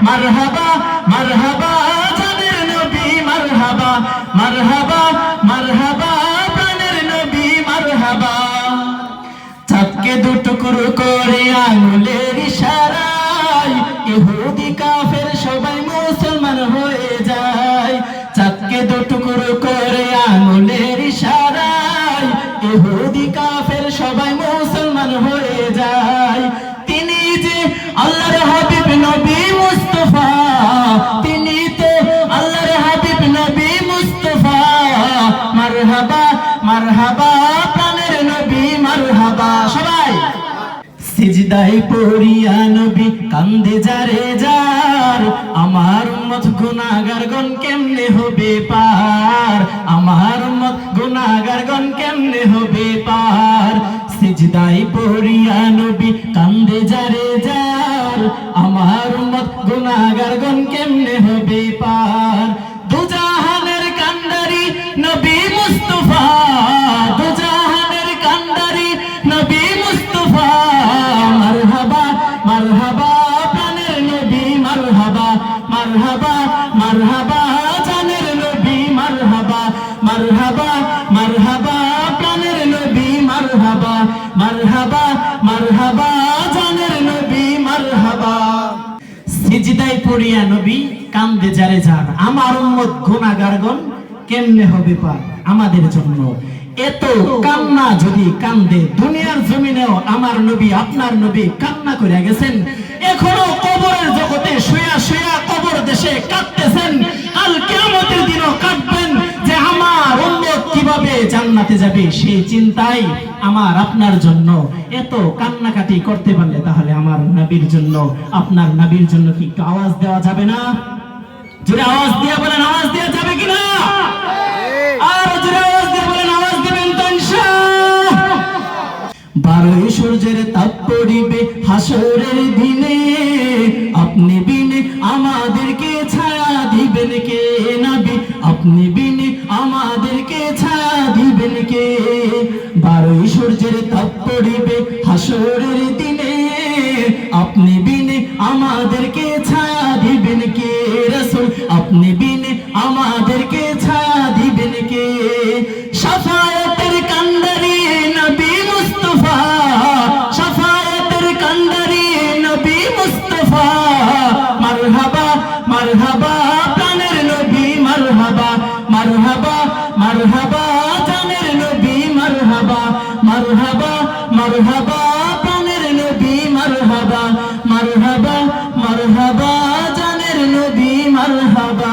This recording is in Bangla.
মারহাবা মারহাবা জানের নবী মারহাবা মারহাবা মারহাবা প্রাণের নবী মারহাবা। চাঁদকে দুটুকরো করে আঙুলের ইশারায় ইহুদি কাফের সবাই মুসলমান হয়ে যায়। চাঁদকে দুটুকরো করে আঙুলের ইশারায় ইহুদি কাফের সবাই মুসলমান হয়ে যায়। তিনি যে আল্লাহর হাবিব নবী মুস্তাফা, তিনি তো আল্লাহর হাবিব নবী মুস্তাফা। মারহাবা মারহাবা প্রাণের নবী মারহাবা। সবাই সিজদায় পড়িয়া নবী কান্দে যারে যার, আমার উম্মত গুনাহগারগণ কেমনে হবে পার, আমার উম্মত গুনাহগারগণ কেমনে হবে পার। সিজদায় পড়িয়া নবী কান্দে যারে যার, আমার উম্মত গুনাহগারগণ কেমনে হবে পার। দুজাহানের কান্ডারি নবী মুস্তাফা, দুজাহানের কান্ডারি নবী মুস্তাফা। মারহাবা মারহাবা প্রাণের নবী মারহাবা মারহাবা মারহাবা জানের নবী মারহাবা মারহাবা মারহাবা প্রাণের নবী মারহাবা মারহাবা মারহাবা জানের নবী মারহাবা। সিজদায় পড়িয়া নবী কান্দে যারে যার, আমার উম্মত গুনাহগারগণ কেমনে হবে পার। আমাদের জন্য এত কান্না যদি কান্দে, দুনিয়ার জমিনেও আমার নবী আপনার নবী কান্না করে গেছেন, এখনো কবরের জগতে শুয়া শুয়া কবর দেশে কাঁদতেছেন। কাল কিয়ামতের দিনও কাঁদবেন যে আমার উম্মত কিভাবে জান্নাতে যাবে, সেই চিন্তাই আমার আপনার জন্য এত কান্নাকাটি করতে পারলে তাহলে আমার নবীর জন্য আপনার নবীর জন্য কি একটু আওয়াজ দেওয়া যাবে না? জোরে আওয়াজ দিয়ে বলেন, আওয়াজ দেওয়া যাবে কিনা? আর জোরে আওয়াজ দিয়ে বলেন, আওয়াজ দিবেন তো ইনশাআল্লাহ। 12 সূর্যের তাপ পড়িবে হাসরের দিনে, আপনি বিনে আমাদেরকে ছায়া দিবেন কে নবী, আপনি বিনে আমাদেরকে ছায়া দিবেন কে। 12 সূর্যের তাপ পড়িবে হাসরের দিনে, আপনি বিনে আমাদেরকে ছায়া দিবেন কে রাসূল, আপনি বিনে আমাদেরকে ছায়া দিবেন কে। শাফায়াতের কান্ডারি নবী মুস্তাফা, শাফায়াতের কান্ডারি নবী মুস্তাফা। মারহাবা মারহাবা প্রাণের নবী মারহাবা মারহাবা মারহাবা জানের নবী মারহাবা মারহাবা মারহাবা প্রাণের নবী মারহাবা মারহাবা মারহাবা জানের নবী মারহাবা।